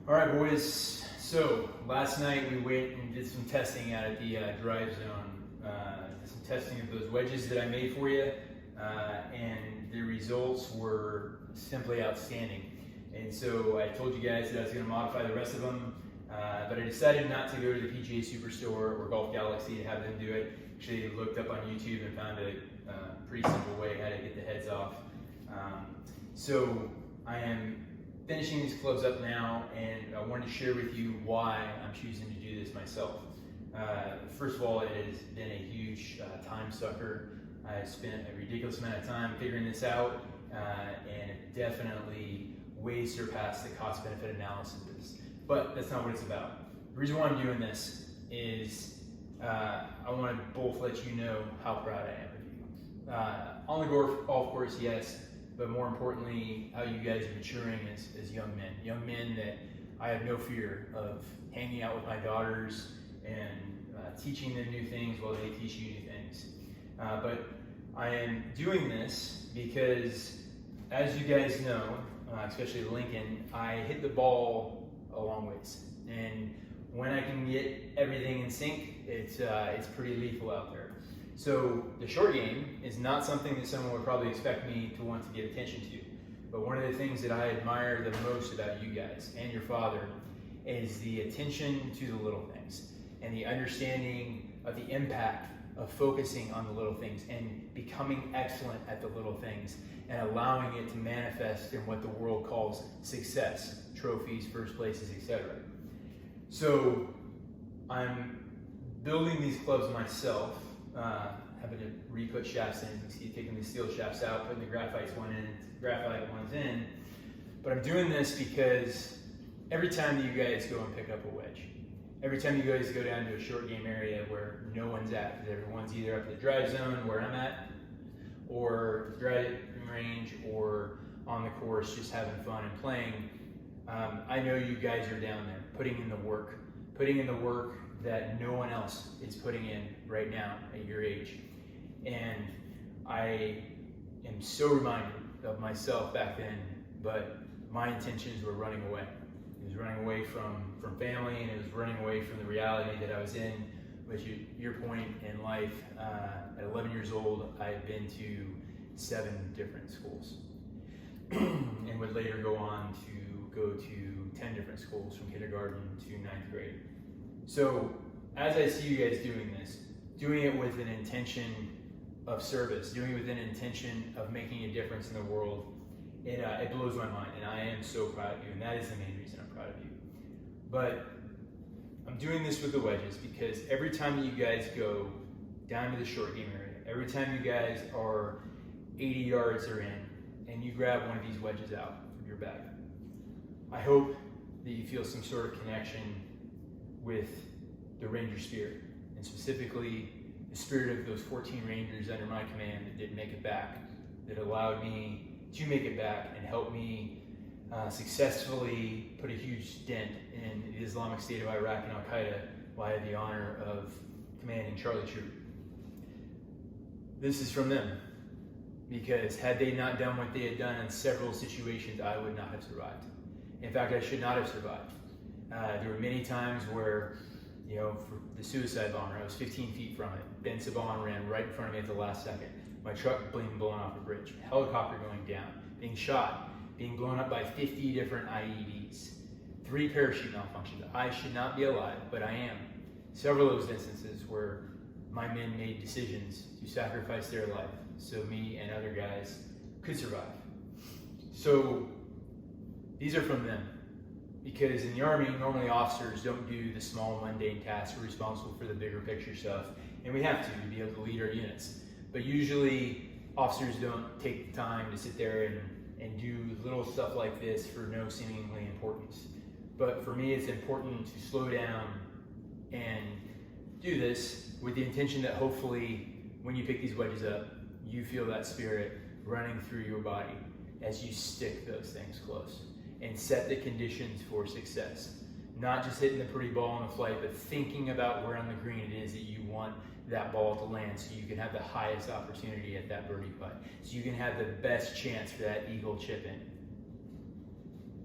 All right, boys. So last night we went and did some testing out at the drive zone. Did some testing of those wedges that I made for you, and the results were simply outstanding. And so I told you guys that I was going to modify the rest of them, but I decided not to go to the PGA Superstore or Golf Galaxy to have them do it. Actually looked up on YouTube and found a pretty simple way how to get the heads off. So I am finishing these clubs up now, and I wanted to share with you why I'm choosing to do this myself. First of all, it has been a huge time sucker. I spent a ridiculous amount of time figuring this out, and it definitely way surpassed the cost-benefit analysis. But that's not what it's about. The reason why I'm doing this is I want to both let you know how proud I am of you. On the golf course, yes, but more importantly, how you guys are maturing as young men. Young men that I have no fear of hanging out with my daughters and teaching them new things while they teach you new things. But I am doing this because, as you guys know, especially Lincoln, I hit the ball a long ways. And when I can get everything in sync, it's pretty lethal out there. So the short game is not something that someone would probably expect me to want to give attention to. But one of the things that I admire the most about you guys and your father is the attention to the little things and the understanding of the impact of focusing on the little things and becoming excellent at the little things and allowing it to manifest in what the world calls success, trophies, first places, etc. So I'm building these clubs myself, having to re-put shafts in. You can see taking the steel shafts out, putting the graphite ones in. But I'm doing this because every time that you guys go and pick up a wedge, every time you guys go down to a short game area where no one's at, because everyone's either up at the drive zone where I'm at, or driving range, or on the course just having fun and playing, I know you guys are down there putting in the work that no one else is putting in right now at your age. And I am so reminded of myself back then, but my intentions were running away. It was running away from family, and it was running away from the reality that I was in. Which, your point in life, at 11 years old, I had been to 7 different schools and would later go on to go to 10 different schools from kindergarten to 9th grade. So as I see you guys doing this, doing it with an intention of service, doing it with an intention of making a difference in the world, it blows my mind, and I am so proud of you, and that is the main reason I'm proud of you. But I'm doing this with the wedges because every time that you guys go down to the short game area, every time you guys are 80 yards or in, and you grab one of these wedges out of your bag, I hope that you feel some sort of connection with the Ranger spirit, and specifically the spirit of those 14 Rangers under my command that didn't make it back, that allowed me to make it back and help me successfully put a huge dent in the Islamic State of Iraq and Al-Qaeda while I had the honor of commanding Charlie Troop. This is from them, because had they not done what they had done in several situations, I would not have survived. In fact, I should not have survived. There were many times where, for the suicide bomber, I was 15 feet from it. Ben Saban ran right in front of me at the last second. My truck being blown off a bridge, helicopter going down, being shot, being blown up by 50 different IEDs, 3 parachute malfunctions. I should not be alive, but I am. Several of those instances where my men made decisions to sacrifice their life so me and other guys could survive. So these are from them. Because in the Army, normally officers don't do the small mundane tasks. We're responsible for the bigger picture stuff, and we have to be able to lead our units. But usually officers don't take the time to sit there and do little stuff like this for no seemingly importance. But for me, it's important to slow down and do this with the intention that hopefully when you pick these wedges up, you feel that spirit running through your body as you stick those things close and set the conditions for success. Not just hitting the pretty ball on the flight, but thinking about where on the green it is that you want that ball to land so you can have the highest opportunity at that birdie putt. So you can have the best chance for that eagle chip in.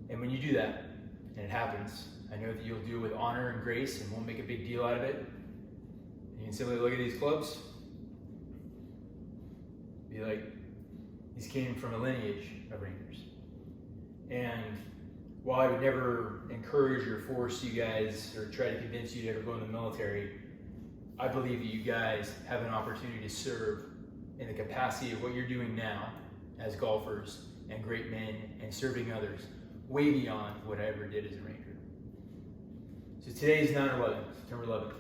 And when you do that, and it happens, I know that you'll do it with honor and grace and won't make a big deal out of it. And you can simply look at these clubs, be like, these came from a lineage of Rangers. And while I would never encourage or force you guys or try to convince you to ever go in the military, I believe that you guys have an opportunity to serve in the capacity of what you're doing now as golfers and great men and serving others way beyond what I ever did as a Ranger. So today is 9/11, September 11th.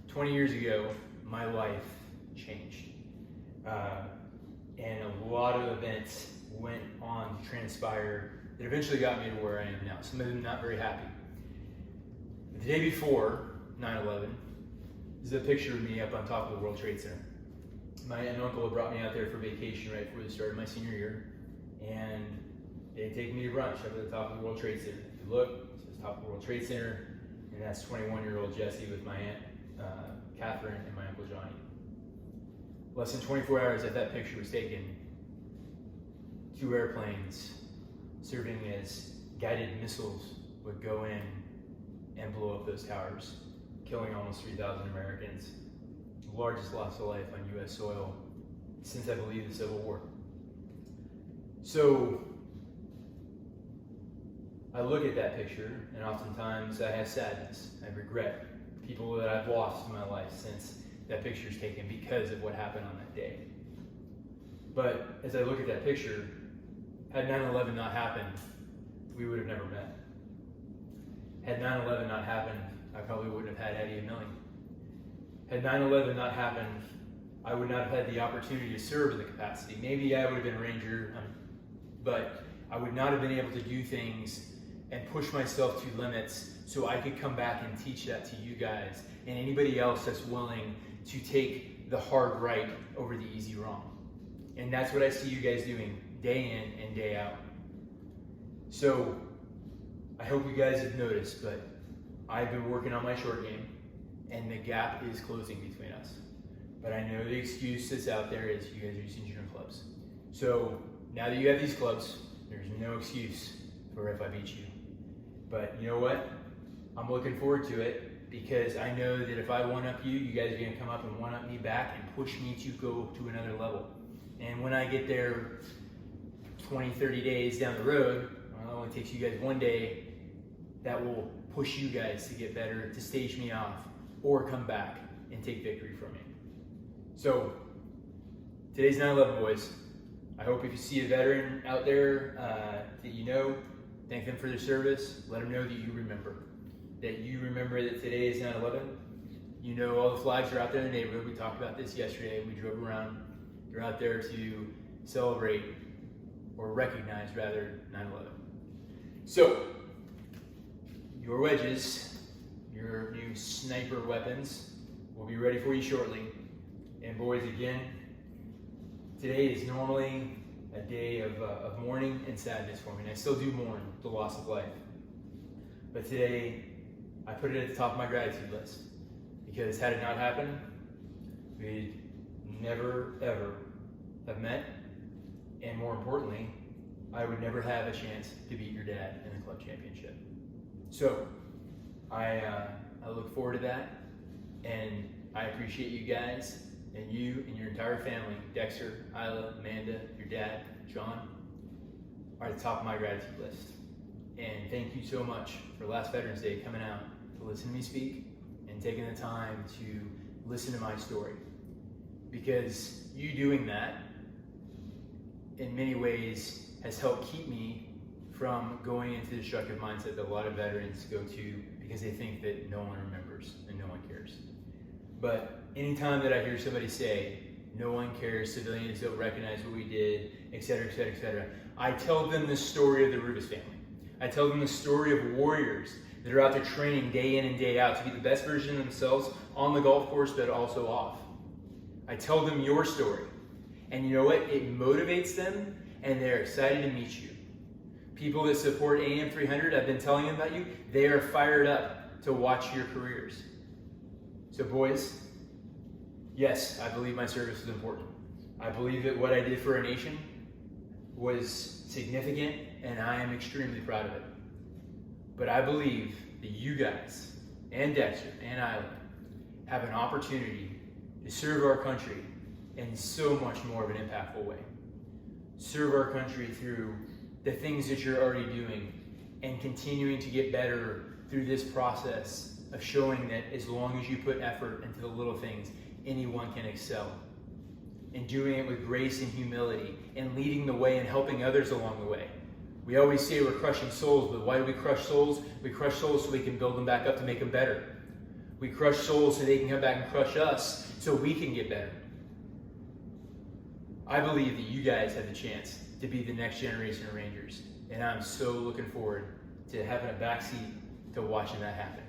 20 years ago, my life changed. And a lot of events went on to transpire that eventually got me to where I am now. Some of them not very happy. But the day before 9/11, this is a picture of me up on top of the World Trade Center. My aunt and uncle had brought me out there for vacation right before the start of my senior year, and they had taken me to brunch up at the top of the World Trade Center. If you look, it says top of the World Trade Center, and that's 21-year-old Jesse with my aunt Catherine and my uncle Johnny. Less than 24 hours after that picture was taken, 2 airplanes serving as guided missiles would go in and blow up those towers, killing almost 3,000 Americans. The largest loss of life on U.S. soil since, I believe, the Civil War. So I look at that picture, and oftentimes I have sadness, I have regret. People that I've lost in my life since that picture is taken because of what happened on that day. But as I look at that picture, had 9/11 not happened, we would have never met. Had 9/11 not happened, I probably wouldn't have had Eddie and Millie. Had 9/11 not happened, I would not have had the opportunity to serve in the capacity. Maybe I would have been a Ranger, but I would not have been able to do things and push myself to limits so I could come back and teach that to you guys and anybody else that's willing to take the hard right over the easy wrong. And that's what I see you guys doing day in and day out. So I hope you guys have noticed, but I've been working on my short game and the gap is closing between us. But I know the excuse that's out there is you guys are using junior clubs. So now that you have these clubs, there's no excuse for if I beat you. But you know what? I'm looking forward to it because I know that if I one-up you, you guys are going to come up and one-up me back and push me to go to another level. And when I get there 20, 30 days down the road, well, it only takes you guys one day, that will push you guys to get better, to stage me off, or come back and take victory from me. So, today's 9/11, boys. I hope if you see a veteran out there that you know, thank them for their service. Let them know that you remember. That you remember that today is 9/11. You know all the flags are out there in the neighborhood. We talked about this yesterday. We drove around. They're out there to celebrate, or recognize rather, 9/11. So, your wedges, your new sniper weapons, will be ready for you shortly. And boys, again, today is normally a day of mourning and sadness for me. And I still do mourn the loss of life. But today, I put it at the top of my gratitude list. Because had it not happened, we'd never, ever have met. And more importantly, I would never have a chance to beat your dad in the club championship. So, I look forward to that. And I appreciate you guys. And you and your entire family, Dexter, Isla, Amanda, your dad, John, are at the top of my gratitude list. And thank you so much for last Veterans Day coming out to listen to me speak and taking the time to listen to my story. Because you doing that, in many ways, has helped keep me from going into the destructive mindset that a lot of veterans go to because they think that no one remembers and no one cares. But anytime that I hear somebody say, no one cares, civilians don't recognize what we did, etc., etc., etc., I tell them the story of the Rubis family. I tell them the story of warriors that are out there training day in and day out to be the best version of themselves on the golf course, but also off. I tell them your story. And you know what? It motivates them, and they're excited to meet you. People that support AM 300, I've been telling them about you, they are fired up to watch your careers. So boys, yes, I believe my service is important. I believe that what I did for our nation was significant, and I am extremely proud of it. But I believe that you guys and Dexter and Isla have an opportunity to serve our country in so much more of an impactful way. Serve our country through the things that you're already doing and continuing to get better through this process of showing that as long as you put effort into the little things, anyone can excel. And doing it with grace and humility and leading the way and helping others along the way. We always say we're crushing souls, but why do we crush souls? We crush souls so we can build them back up to make them better. We crush souls so they can come back and crush us so we can get better. I believe that you guys have the chance to be the next generation of Rangers, and I'm so looking forward to having a backseat to watching that happen.